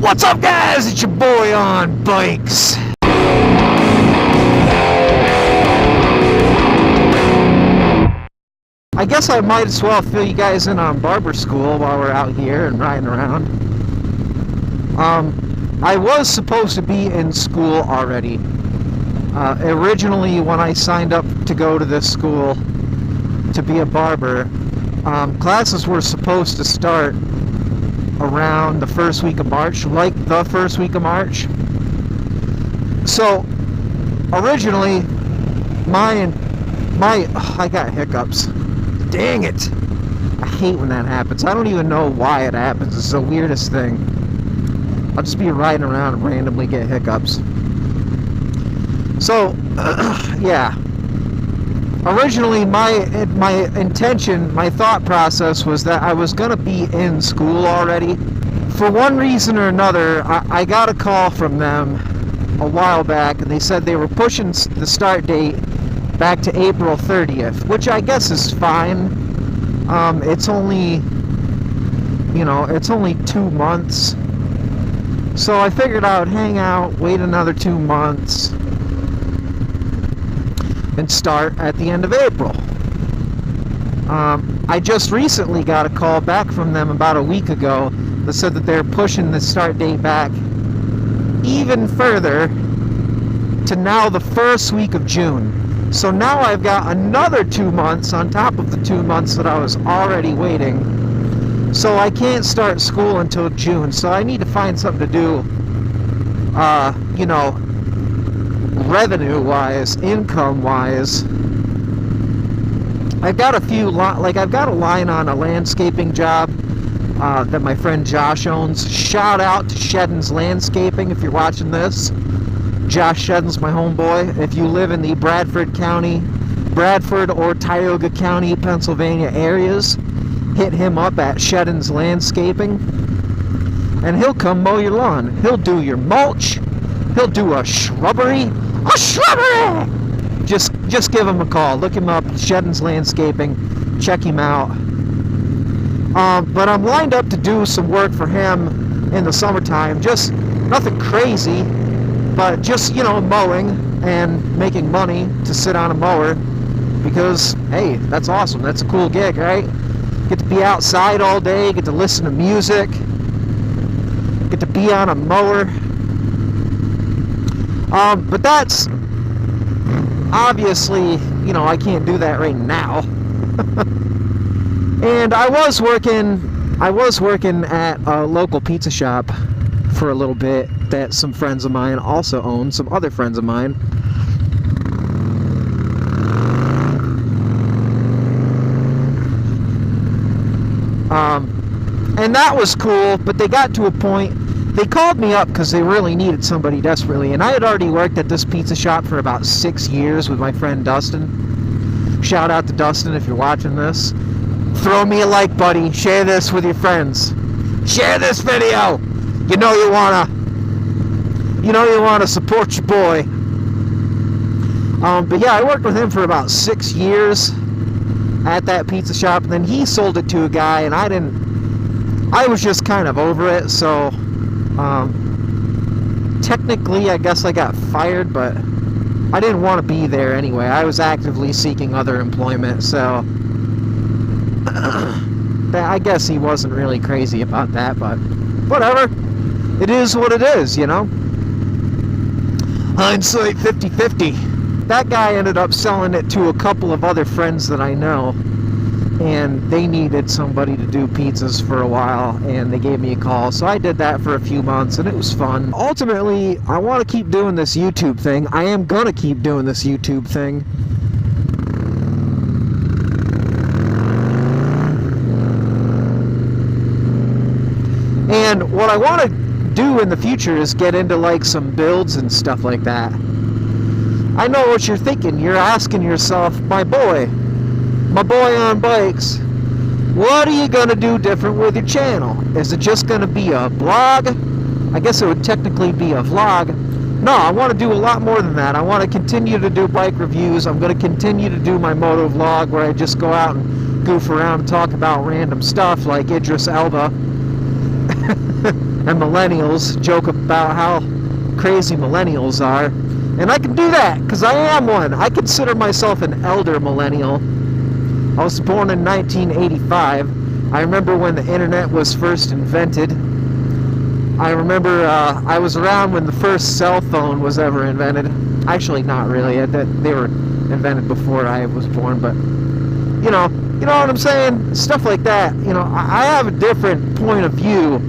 What's up, guys? It's your boy on bikes. I guess I might as well fill you guys in on barber school while we're out here and riding around. I was supposed to be in school already. Originally, when I signed up to go to this school to be a barber, classes were supposed to start around the first week of March, like the first week of March. So, originally, I got hiccups. Dang it! I hate when that happens. I don't even know why it happens. It's the weirdest thing. I'll just be riding around and randomly get hiccups. So, yeah. Originally, my intention, my thought process was that I was going to be in school already. For one reason or another, I got a call from them a while back, and they said they were pushing the start date back to April 30th, which I guess is fine. It's only, it's only 2 months. So I figured I would hang out, wait another 2 months, and start at the end of April. I just recently got a call back from them about a week ago that said that they're pushing the start date back even further to now the first week of June. So now I've got another 2 months on top of the 2 months that I was already waiting. So I can't start school until June. So I need to find something to do, revenue-wise, income-wise. I've got I've got a line on a landscaping job that my friend Josh owns. Shout out to Shedden's Landscaping if you're watching this. Josh Shedden's my homeboy. If you live in the Bradford or Tioga County, Pennsylvania areas, hit him up at Shedden's Landscaping, and he'll come mow your lawn. He'll do your mulch. He'll do a shrubbery. Just give him a call. Look him up, Shedden's Landscaping. Check him out. But I'm lined up to do some work for him in the summertime. Just nothing crazy, but just, mowing and making money to sit on a mower. Because, hey, that's awesome. That's a cool gig, right? Get to be outside all day, get to listen to music, get to be on a mower. But that's obviously, I can't do that right now. And I was working at a local pizza shop for a little bit that some friends of mine also own, some other friends of mine. And that was cool, but they got to a point, they called me up because they really needed somebody desperately, and I had already worked at this pizza shop for about 6 years with my friend Dustin. Shout out to Dustin if you're watching this. Throw me a like, buddy. Share this with your friends. Share this video. You know you wanna support your boy. But yeah, I worked with him for about 6 years at that pizza shop, and then he sold it to a guy, and I was just kind of over it, so technically I guess I got fired, but I didn't want to be there anyway. I was actively seeking other employment, so I guess he wasn't really crazy about that, but whatever. It is what it is, Hindsight 50-50. That guy ended up selling it to a couple of other friends that I know, and they needed somebody to do pizzas for a while, and they gave me a call. So I did that for a few months, and it was fun. Ultimately, I want to keep doing this YouTube thing. I am going to keep doing this YouTube thing. And what I want to do in the future is get into some builds and stuff like that. I know what you're thinking. You're asking yourself, my boy on bikes, what are you going to do different with your channel? Is it just going to be a blog? I guess it would technically be a vlog. No, I want to do a lot more than that. I want to continue to do bike reviews. I'm going to continue to do my moto vlog where I just go out and goof around and talk about random stuff like Idris Elba. and millennials, joke about how crazy millennials are. And I can do that, because I am one. I consider myself an elder millennial. I was born in 1985. I remember when the internet was first invented. I remember I was around when the first cell phone was ever invented. Actually, not really. They were invented before I was born, but you know what I'm saying? Stuff like that. I have a different point of view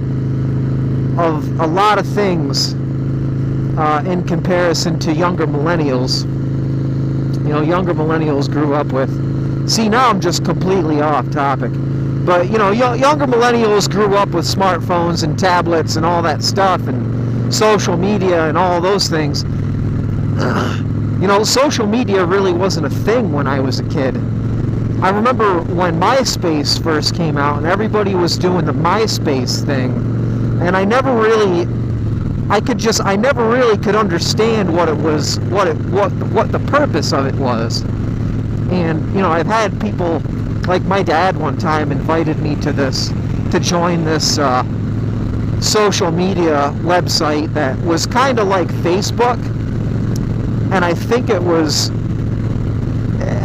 of a lot of things in comparison to younger millennials. Younger millennials grew up with. See, now I'm just completely off topic. But, younger millennials grew up with smartphones and tablets and all that stuff and social media and all those things. Social media really wasn't a thing when I was a kid. I remember when MySpace first came out and everybody was doing the MySpace thing, and I never really could understand what it was, what the purpose of it was. And, I've had people, like my dad one time invited me to join this social media website that was kind of like Facebook. And I think it was,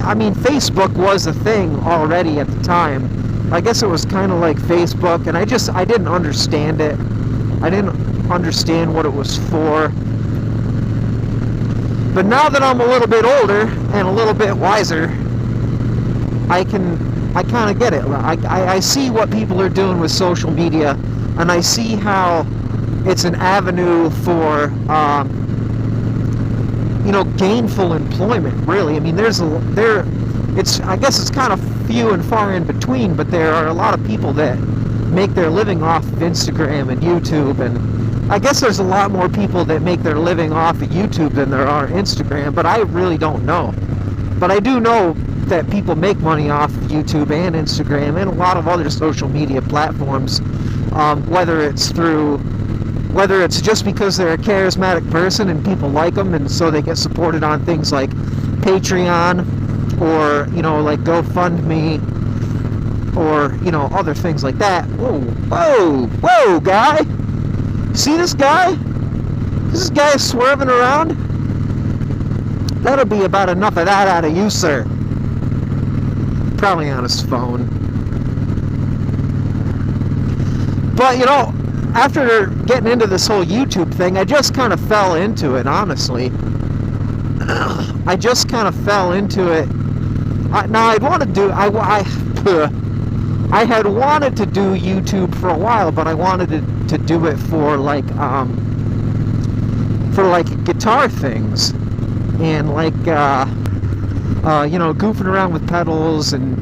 Facebook was a thing already at the time. I guess it was kind of like Facebook, and I didn't understand it. I didn't understand what it was for. But now that I'm a little bit older and a little bit wiser, I kind of get it. I see what people are doing with social media, and I see how it's an avenue for, gainful employment, really. I mean, I guess it's kind of few and far in between, but there are a lot of people that make their living off of Instagram and YouTube, and I guess there's a lot more people that make their living off of YouTube than there are Instagram, but I really don't know. But I do know that people make money off of YouTube and Instagram and a lot of other social media platforms, whether it's just because they're a charismatic person and people like them, and so they get supported on things like Patreon or, like GoFundMe or, other things like that. Whoa, guy! See this guy? This guy is swerving around? That'll be about enough of that out of you, sir. Probably on his phone. But, after getting into this whole YouTube thing, I just kind of fell into it, honestly. I just kind of fell into it. I had wanted to do YouTube for a while, but I wanted to do it for guitar things, and goofing around with pedals and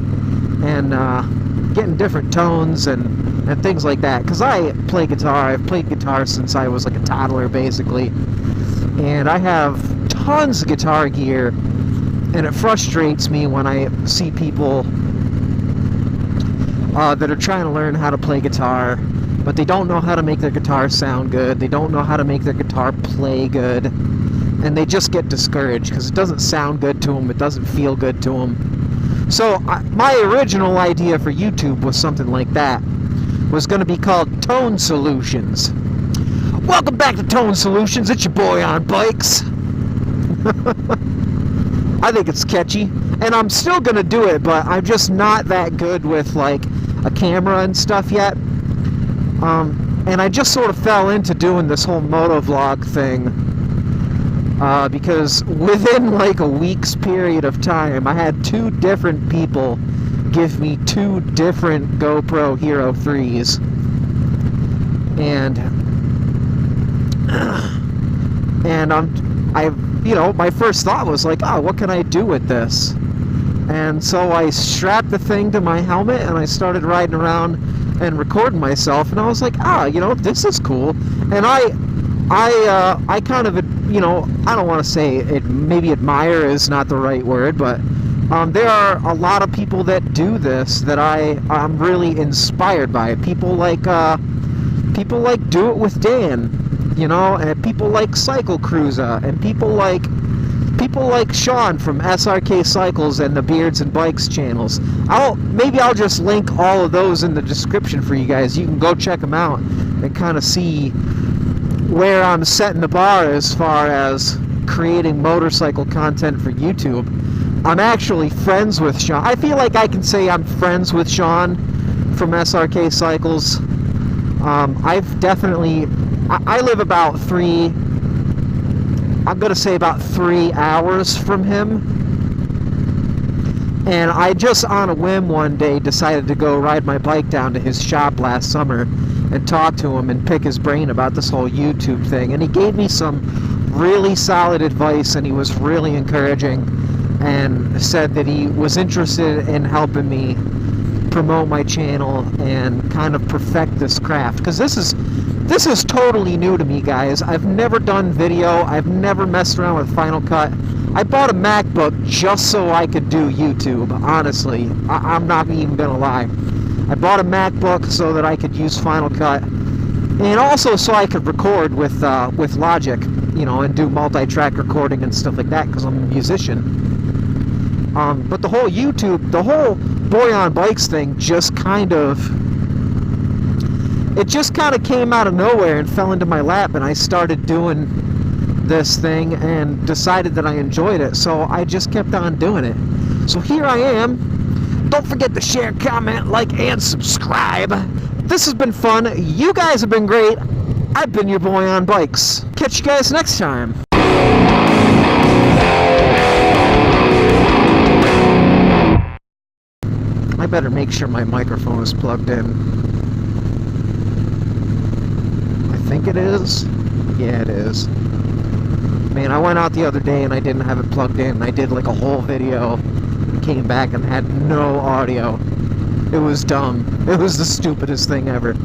getting different tones and things like that, because I play guitar. I've played guitar since I was like a toddler, basically, and I have tons of guitar gear, and it frustrates me when I see people that are trying to learn how to play guitar, but they don't know how to make their guitar sound good, they don't know how to make their guitar play good, and they just get discouraged because it doesn't sound good to them, it doesn't feel good to them. So my original idea for YouTube was something like that. It was going to be called Tone Solutions. Welcome back to Tone Solutions. It's your boy on bikes. I think it's catchy, and I'm still going to do it, but I'm just not that good with like a camera and stuff yet. And I just sort of fell into doing this whole motovlog thing, because within like a week's period of time, I had 2 different people give me 2 different GoPro Hero 3s, and my first thought was like, oh, what can I do with this? And so I strapped the thing to my helmet and I started riding around and recording myself, and I was like, this is cool. And I kind of, I don't want to say it, maybe admire is not the right word, but there are a lot of people that do this that I'm really inspired by. People like Do It With Dan, and people like Cycle Cruiser, and people like people like Sean from SRK Cycles and the Beards and Bikes channels. Maybe I'll just link all of those in the description for you guys. You can go check them out and kind of see where I'm setting the bar as far as creating motorcycle content for YouTube. I'm actually friends with Sean. I feel like I can say I'm friends with Sean from SRK Cycles. I live about I'm gonna say about 3 hours from him, and I just on a whim one day decided to go ride my bike down to his shop last summer and talk to him and pick his brain about this whole YouTube thing, and he gave me some really solid advice, and he was really encouraging and said that he was interested in helping me promote my channel and kind of perfect this craft, because this is totally new to me, guys. I've never done video. I've never messed around with Final Cut. I bought a MacBook just so I could do YouTube, honestly. I'm not even gonna lie. I bought a MacBook so that I could use Final Cut, and also so I could record with Logic, you know, and do multi-track recording and stuff like that, because I'm a musician. But the whole YouTube, the whole Boy on Bikes thing just kind of came out of nowhere and fell into my lap, and I started doing this thing and decided that I enjoyed it, so I just kept on doing it. So here I am. Don't forget to share, comment, like, and subscribe. This has been fun. You guys have been great. I've been your Boy on Bikes. Catch you guys next time. I better make sure my microphone is plugged in. I think it is. Yeah, it is. Man, I went out the other day and I didn't have it plugged in. I did like a whole video, came back and had no audio. It was dumb. It was the stupidest thing ever.